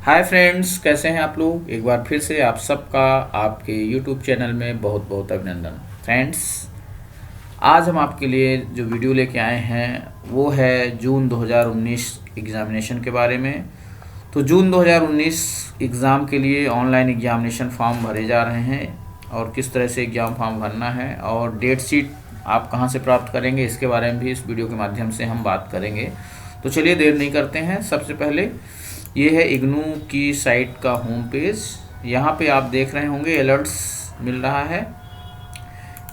Hi friends, कैसे हैं आप लोग। एक बार फिर से आप सबका आपके यूट्यूब चैनल में बहुत बहुत अभिनंदन। फ्रेंड्स, आज हम आपके लिए जो वीडियो लेके आए हैं वो है जून 2019 एग्ज़ामिनेशन के बारे में। तो जून 2019 एग्ज़ाम के लिए ऑनलाइन एग्ज़ामिनेशन फॉर्म भरे जा रहे हैं और किस तरह से एग्ज़ाम फॉर्म भरना है और डेट शीट आप कहां से प्राप्त करेंगे, इसके बारे में भी इस वीडियो के माध्यम से हम बात करेंगे। तो चलिए देर नहीं करते हैं। सबसे पहले ये है इग्नू की साइट का होम पेज। यहाँ पे आप देख रहे होंगे अलर्ट्स मिल रहा है।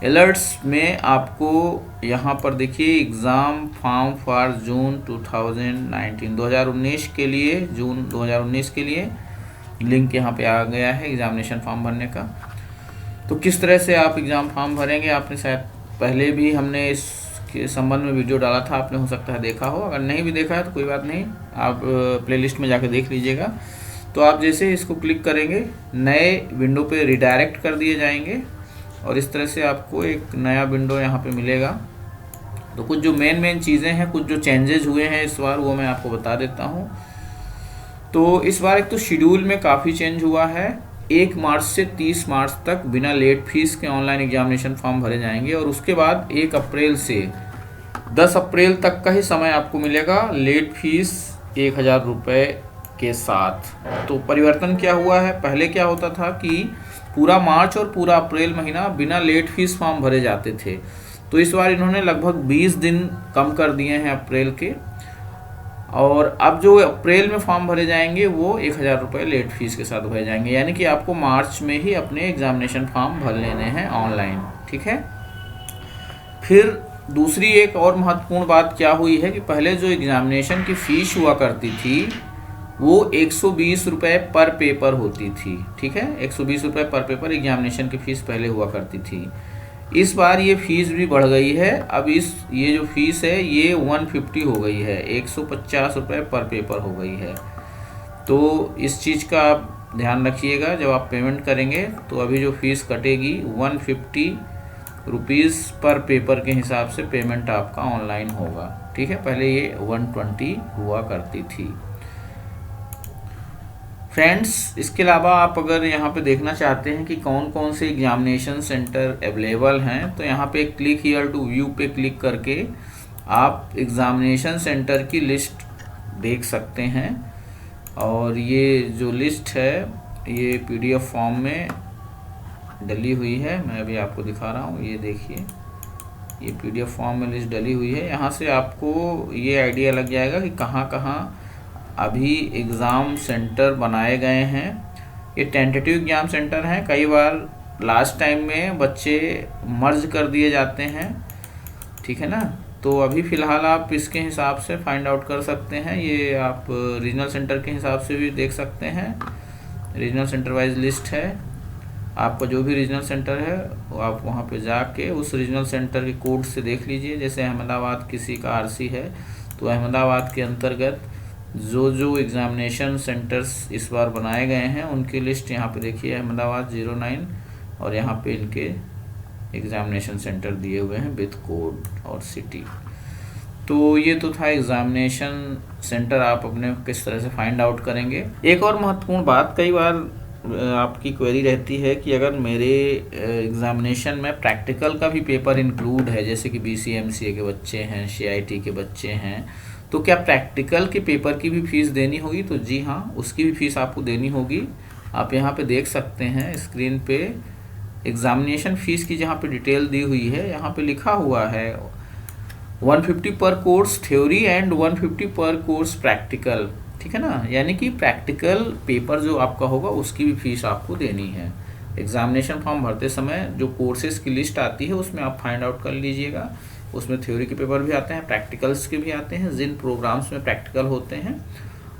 अलर्ट्स में आपको यहाँ पर देखिए एग्ज़ाम फॉर्म फॉर जून 2019 के लिए, जून 2019 के लिए लिंक यहाँ पे आ गया है एग्ज़ामिनेशन फॉर्म भरने का। तो किस तरह से आप एग्ज़ाम फॉर्म भरेंगे, आपने शायद पहले भी हमने इसके संबंध में वीडियो डाला था, आपने हो सकता है देखा हो। अगर नहीं भी देखा है तो कोई बात नहीं, आप प्लेलिस्ट में जाकर देख लीजिएगा। तो आप जैसे इसको क्लिक करेंगे नए विंडो पे रिडायरेक्ट कर दिए जाएंगे और इस तरह से आपको एक नया विंडो यहाँ पे मिलेगा। तो कुछ जो मेन चीज़ें हैं, कुछ जो चेंजेस हुए हैं इस बार, वो मैं आपको बता देता हूँ। तो इस बार एक तो शेड्यूल में काफ़ी चेंज हुआ है। 1 मार्च से 30 मार्च तक बिना लेट फीस के ऑनलाइन एग्जामिनेशन फॉर्म भरे जाएंगे और उसके बाद 1 अप्रैल से 10 अप्रैल तक का ही समय आपको मिलेगा लेट फीस 1000 रुपये के साथ। तो परिवर्तन क्या हुआ है, पहले क्या होता था कि पूरा मार्च और पूरा अप्रैल महीना बिना लेट फीस फॉर्म भरे जाते थे। तो इस बार इन्होंने लगभग 20 दिन कम कर दिए हैं अप्रैल के, और अब जो अप्रैल में फॉर्म भरे जाएंगे वो 1000 रुपये लेट फीस के साथ भरे जाएंगे। यानी कि आपको मार्च में ही अपने एग्जामिनेशन फॉर्म भर लेने हैं ऑनलाइन, ठीक है। फिर दूसरी एक और महत्वपूर्ण बात क्या हुई है कि पहले जो एग्जामिनेशन की फ़ीस हुआ करती थी वो 120 रुपये पर पेपर होती थी, ठीक है। 120 रुपये पर पेपर एग्जामिनेशन की फ़ीस पहले हुआ करती थी। इस बार ये फ़ीस भी बढ़ गई है। अब ये जो फ़ीस है ये 150 हो गई है, 150 रुपये पर पेपर हो गई है। तो इस चीज़ का आप ध्यान रखिएगा जब आप पेमेंट करेंगे। तो अभी जो फ़ीस कटेगी 150 रुपीज़ पर पेपर के हिसाब से पेमेंट आपका ऑनलाइन होगा, ठीक है। पहले ये 120 हुआ करती थी। फ्रेंड्स, इसके अलावा आप अगर यहाँ पे देखना चाहते हैं कि कौन कौन से एग्जामिनेशन सेंटर अवेलेबल हैं, तो यहाँ पे क्लिक हियर टू व्यू पे क्लिक करके आप एग्जामिनेशन सेंटर की लिस्ट देख सकते हैं। और ये जो लिस्ट है ये PDF फॉर्म में डली हुई है, मैं अभी आपको दिखा रहा हूँ। ये देखिए, ये PDF फॉर्म में लिस्ट डली हुई है। यहाँ से आपको ये आइडिया लग जाएगा कि कहाँ कहाँ अभी एग्ज़ाम सेंटर बनाए गए हैं। ये टेंटेटिव एग्ज़ाम सेंटर हैं। कई बार लास्ट टाइम में बच्चे मर्ज कर दिए जाते हैं, ठीक है ना। तो अभी फ़िलहाल आप इसके हिसाब से फाइंड आउट कर सकते हैं। ये आप रीजनल सेंटर के हिसाब से भी देख सकते हैं। रीजनल सेंटर वाइज लिस्ट है। आपका जो भी रीजनल सेंटर है वो आप वहाँ पे जाके उस रीजनल सेंटर के कोड से देख लीजिए। जैसे अहमदाबाद किसी का RC है तो अहमदाबाद के अंतर्गत जो एग्ज़ामिनेशन सेंटर्स इस बार बनाए गए हैं उनकी लिस्ट यहाँ पे देखिए, अहमदाबाद 09, और यहाँ पे इनके एग्ज़ामिनेशन सेंटर दिए हुए हैं विद कोड और सिटी। तो ये तो था एग्ज़ामिनेशन सेंटर आप अपने किस तरह से फाइंड आउट करेंगे। एक और महत्वपूर्ण बात, कई बार आपकी क्वेरी रहती है कि अगर मेरे एग्ज़ामिनेशन में प्रैक्टिकल का भी पेपर इंक्लूड है, जैसे कि BCMCA के बच्चे हैं, CIT के बच्चे हैं, तो क्या प्रैक्टिकल के पेपर की भी फ़ीस देनी होगी? तो जी हाँ, उसकी भी फ़ीस आपको देनी होगी। आप यहाँ पे देख सकते हैं स्क्रीन पे एग्ज़ामिनेशन फ़ीस की जहाँ पे डिटेल दी हुई है, यहाँ पे लिखा हुआ है 150 पर कोर्स थ्योरी एंड 150 पर कोर्स प्रैक्टिकल, ठीक है ना। यानी कि प्रैक्टिकल पेपर जो आपका होगा उसकी भी फ़ीस आपको देनी है। एग्ज़ामिनेशन फॉर्म भरते समय जो कोर्सेज़ की लिस्ट आती है उसमें आप फाइंड आउट कर लीजिएगा। उसमें थ्योरी के पेपर भी आते हैं, प्रैक्टिकल्स के भी आते हैं, जिन प्रोग्राम्स में प्रैक्टिकल होते हैं,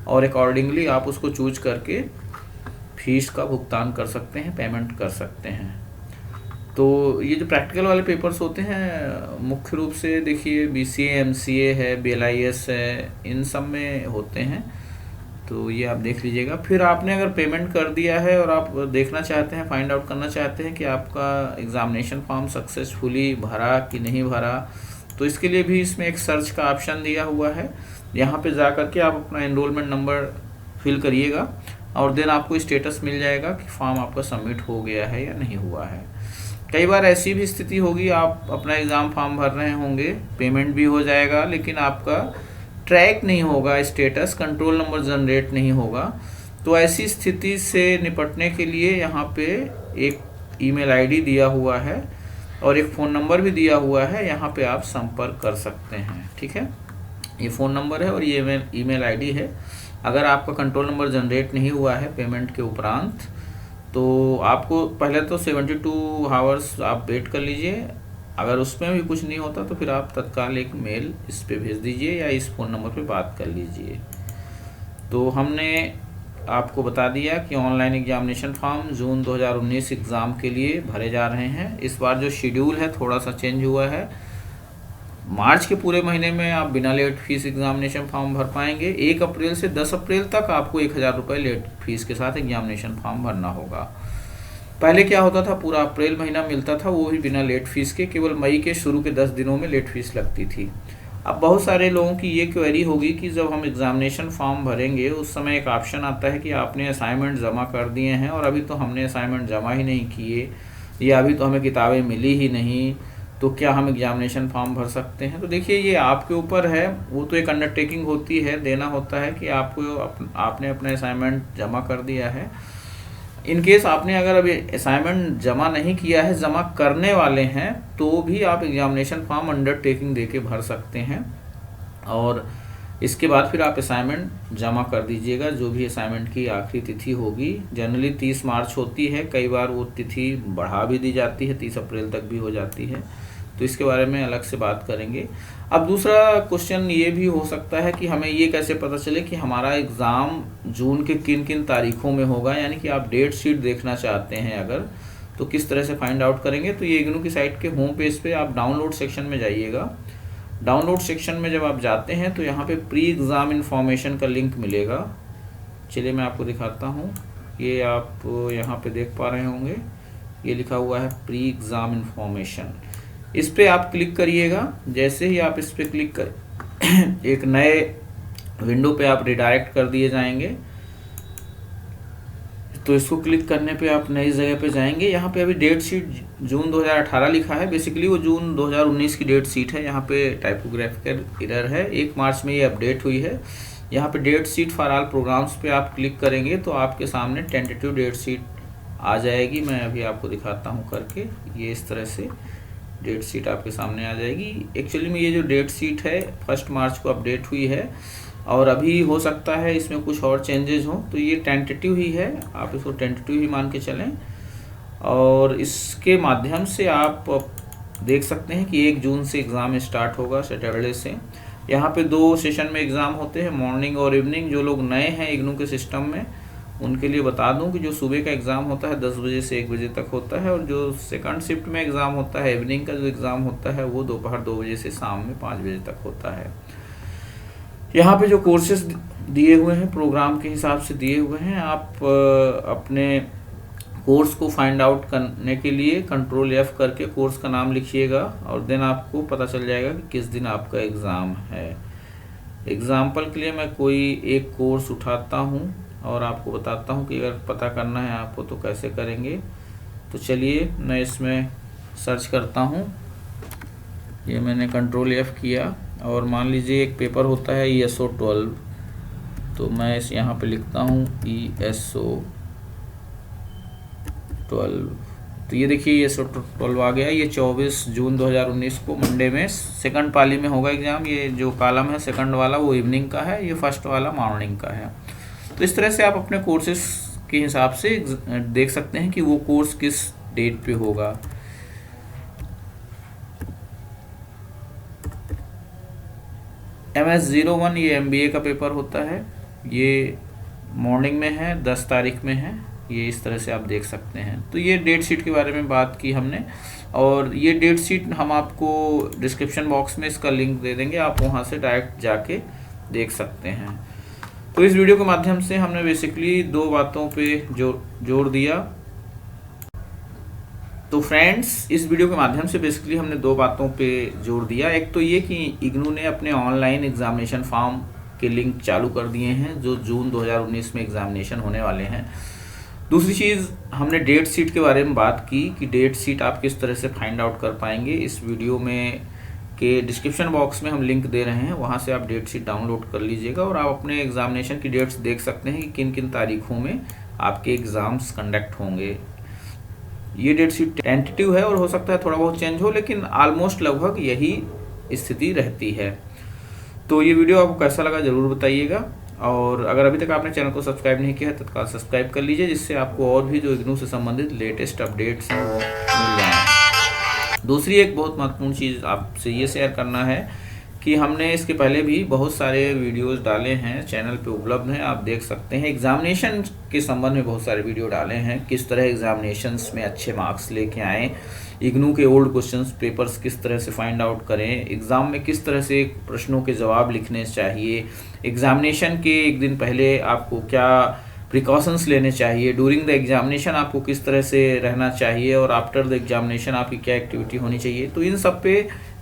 और अकॉर्डिंगली आप उसको चूज करके फीस का भुगतान कर सकते हैं, पेमेंट कर सकते हैं। तो ये जो प्रैक्टिकल वाले पेपर्स होते हैं मुख्य रूप से देखिए BCA-MCA है, BLIS है, इन सब में होते हैं। तो ये आप देख लीजिएगा। फिर आपने अगर पेमेंट कर दिया है और आप देखना चाहते हैं, फाइंड आउट करना चाहते हैं कि आपका एग्ज़ामिनेशन फॉर्म सक्सेसफुली भरा कि नहीं भरा, तो इसके लिए भी इसमें एक सर्च का ऑप्शन दिया हुआ है। यहाँ पे जा कर के आप अपना एनरोलमेंट नंबर फिल करिएगा और देन आपको स्टेटस मिल जाएगा कि फॉर्म आपका सबमिट हो गया है या नहीं हुआ है। कई बार ऐसी भी स्थिति होगी, आप अपना एग्ज़ाम फॉर्म भर रहे होंगे, पेमेंट भी हो जाएगा, लेकिन आपका ट्रैक नहीं होगा, स्टेटस कंट्रोल नंबर जनरेट नहीं होगा। तो ऐसी स्थिति से निपटने के लिए यहाँ पे एक ईमेल आईडी दिया हुआ है और एक फ़ोन नंबर भी दिया हुआ है, यहाँ पे आप संपर्क कर सकते हैं। ठीक है, ये फ़ोन नंबर है और ये ईमेल आईडी है। अगर आपका कंट्रोल नंबर जनरेट नहीं हुआ है पेमेंट के उपरांत, तो आपको पहले तो 72 आवर्स आप वेट कर लीजिए। अगर उसमें भी कुछ नहीं होता तो फिर आप तत्काल एक मेल इस पे भेज दीजिए या इस फ़ोन नंबर पे बात कर लीजिए। तो हमने आपको बता दिया कि ऑनलाइन एग्जामिनेशन फॉर्म जून 2019 एग्ज़ाम के लिए भरे जा रहे हैं। इस बार जो शेड्यूल है थोड़ा सा चेंज हुआ है। मार्च के पूरे महीने में आप बिना लेट फीस एग्जामिनेशन फॉर्म भर पाएंगे। 1 अप्रैल से 10 अप्रैल तक आपको 1000 रुपये लेट फीस के साथ एग्जामिनेशन फॉर्म भरना होगा। पहले क्या होता था, पूरा अप्रैल महीना मिलता था, वो भी बिना लेट फीस के, केवल मई के शुरू के 10 दिनों में लेट फीस लगती थी। अब बहुत सारे लोगों की ये क्वेरी होगी कि जब हम एग्जामिनेशन फॉर्म भरेंगे उस समय एक ऑप्शन आता है कि आपने असाइनमेंट जमा कर दिए हैं और अभी तो हमने असाइनमेंट जमा ही नहीं किए या अभी तो हमें किताबें मिली ही नहीं, तो क्या हम एग्जामिनेशन फॉर्म भर सकते हैं? तो देखिए, ये आपके ऊपर है। वो तो एक अंडरटेकिंग होती है, देना होता है कि आपने अपना असाइनमेंट जमा कर दिया है। इन केस आपने अगर अभी असाइनमेंट जमा नहीं किया है, जमा करने वाले हैं, तो भी आप एग्जामिनेशन फॉर्म अंडरटेकिंग देके भर सकते हैं और इसके बाद फिर आप असाइनमेंट जमा कर दीजिएगा। जो भी असाइनमेंट की आखिरी तिथि होगी, जनरली 30 मार्च होती है, कई बार वो तिथि बढ़ा भी दी जाती है, 30 अप्रैल तक भी हो जाती है, तो इसके बारे में अलग से बात करेंगे। अब दूसरा क्वेश्चन ये भी हो सकता है कि हमें ये कैसे पता चले कि हमारा एग्ज़ाम जून के किन किन तारीखों में होगा, यानी कि आप डेट शीट देखना चाहते हैं अगर, तो किस तरह से फाइंड आउट करेंगे? तो ये इग्नू की साइट के होम पेज पे आप डाउनलोड सेक्शन में जाइएगा। डाउनलोड सेक्शन में जब आप जाते हैं तो यहाँ पे प्री एग्ज़ाम इन्फॉर्मेशन का लिंक मिलेगा। चलिए मैं आपको दिखाता हूँ। ये आप यहाँ पे देख पा रहे होंगे, ये लिखा हुआ है प्री एग्ज़ाम इन्फॉर्मेशन। इस पे आप क्लिक करिएगा। जैसे ही आप इस पे क्लिक कर एक नए विंडो पे आप रिडायरेक्ट कर दिए जाएंगे। तो इसको क्लिक करने पे आप नई जगह पे जाएंगे। यहाँ पे अभी डेट शीट जून 2018 लिखा है, बेसिकली वो जून 2019 की डेट शीट है। यहाँ पे टाइपोग्राफिकल एरर है, 1 मार्च में ये अपडेट हुई है। यहाँ पे date sheet for all programs पे आप क्लिक करेंगे तो आपके सामने टेंटेटिव डेट शीट आ जाएगी। मैं अभी आपको दिखाता हूँ करके, ये इस तरह से डेट शीट आपके सामने आ जाएगी। एक्चुअली में ये जो डेट शीट है 1 मार्च को अपडेट हुई है और अभी हो सकता है इसमें कुछ और चेंजेस हों, तो ये टेंटेटिव ही है, आप इसको टेंटेटिव ही मान के चलें। और इसके माध्यम से आप देख सकते हैं कि 1 जून से एग्ज़ाम स्टार्ट होगा, सैटरडे से। यहाँ पे 2 सेशन में एग्ज़ाम होते हैं, मॉर्निंग और इवनिंग। जो लोग नए हैं इग्नू के सिस्टम में उनके लिए बता दूं कि जो सुबह का एग्ज़ाम होता है 10 बजे से 1 बजे तक होता है, और जो सेकंड शिफ्ट में एग्ज़ाम होता है, इवनिंग का जो एग्ज़ाम होता है, वो दोपहर 2 बजे से शाम में 5 बजे तक होता है। यहाँ पे जो कोर्सेज दिए हुए हैं प्रोग्राम के हिसाब से दिए हुए हैं। आप अपने कोर्स को फाइंड आउट करने के लिए कंट्रोल F करके कोर्स का नाम लिखिएगा और देन आपको पता चल जाएगा कि किस दिन आपका एग्ज़ाम है। एग्ज़ाम्पल के लिए मैं कोई एक कोर्स उठाता हूँ और आपको बताता हूँ कि अगर पता करना है आपको तो कैसे करेंगे। तो चलिए मैं इसमें सर्च करता हूँ। ये मैंने कंट्रोल F किया और मान लीजिए एक पेपर होता है ESO 12, तो मैं इस यहाँ पे लिखता हूँ ESO 12। तो ये देखिए ESO 12 आ गया। ये 24 जून 2019 को मंडे में सेकंड पाली में होगा एग्ज़ाम। ये जो कॉलम है सेकंड वाला वो इवनिंग का है, ये फर्स्ट वाला मॉर्निंग का है। तो इस तरह से आप अपने कोर्सेज के हिसाब से देख सकते हैं कि वो कोर्स किस डेट पे होगा। MS01 ये MBA का पेपर होता है, ये मॉर्निंग में है, 10 तारीख में है। ये इस तरह से आप देख सकते हैं। तो ये डेट शीट के बारे में बात की हमने, और ये डेट शीट हम आपको डिस्क्रिप्शन बॉक्स में इसका लिंक दे देंगे, आप वहाँ से डायरेक्ट जाके देख सकते हैं। तो इस वीडियो के माध्यम से हमने बेसिकली 2 बातों पे जोर दिया। तो फ्रेंड्स, इस वीडियो के माध्यम से बेसिकली हमने 2 बातों पे जोर दिया। एक तो ये कि इग्नू ने अपने ऑनलाइन एग्जामिनेशन फॉर्म के लिंक चालू कर दिए हैं जो जून 2019 में एग्जामिनेशन होने वाले हैं। दूसरी चीज़, हमने डेट शीट के बारे में बात की कि डेट शीट आप किस तरह से फाइंड आउट कर पाएंगे। इस वीडियो में के डिस्क्रिप्शन बॉक्स में हम लिंक दे रहे हैं, वहाँ से आप डेट शीट डाउनलोड कर लीजिएगा और आप अपने एग्जामिनेशन की डेट्स देख सकते हैं कि किन किन तारीखों में आपके एग्ज़ाम्स कंडक्ट होंगे। ये डेट शीट टेंटेटिव है और हो सकता है थोड़ा बहुत चेंज हो, लेकिन ऑलमोस्ट लगभग यही स्थिति रहती है। तो ये वीडियो आपको कैसा लगा ज़रूर बताइएगा, और अगर अभी तक आपने चैनल को सब्सक्राइब नहीं किया है तत्काल सब्सक्राइब कर लीजिए, जिससे आपको और भी जो इग्नू से संबंधित लेटेस्ट अपडेट्स हैं वो मिल जाएँ। दूसरी एक बहुत महत्वपूर्ण चीज़ आपसे ये शेयर करना है कि हमने इसके पहले भी बहुत सारे वीडियोस डाले हैं, चैनल पे उपलब्ध हैं, आप देख सकते हैं। एग्जामिनेशन के संबंध में बहुत सारे वीडियो डाले हैं, किस तरह एग्जामिनेशंस में अच्छे मार्क्स लेके आएँ, इग्नू के ओल्ड क्वेश्चंस पेपर्स किस तरह से फाइंड आउट करें, एग्ज़ाम में किस तरह से प्रश्नों के जवाब लिखने चाहिए, एग्जामिनेशन के एक दिन पहले आपको क्या प्रिकॉशंस लेने चाहिए, ड्यूरिंग द एग्जामिनेशन आपको किस तरह से रहना चाहिए, और आफ्टर द एग्जामिनेशन आपकी क्या एक्टिविटी होनी चाहिए। तो इन सब पे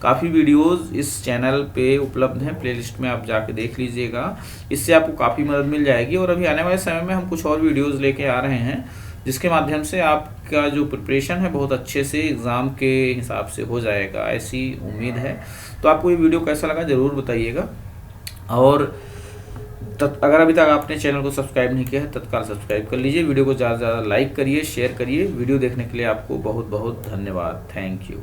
काफ़ी वीडियोस इस चैनल पे उपलब्ध हैं, प्लेलिस्ट में आप जाके देख लीजिएगा, इससे आपको काफ़ी मदद मिल जाएगी। और अभी आने वाले समय में हम कुछ और वीडियोस लेके आ रहे हैं, जिसके माध्यम से आपका जो प्रिपरेशन है बहुत अच्छे से एग्ज़ाम के हिसाब से हो जाएगा, ऐसी उम्मीद है। तो आपको ये वीडियो कैसा लगा ज़रूर बताइएगा, और अगर अभी तक आपने चैनल को सब्सक्राइब नहीं किया है तत्काल सब्सक्राइब कर लीजिए। वीडियो को ज़्यादा से ज़्यादा लाइक करिए, शेयर करिए। वीडियो देखने के लिए आपको बहुत बहुत धन्यवाद। Thank you.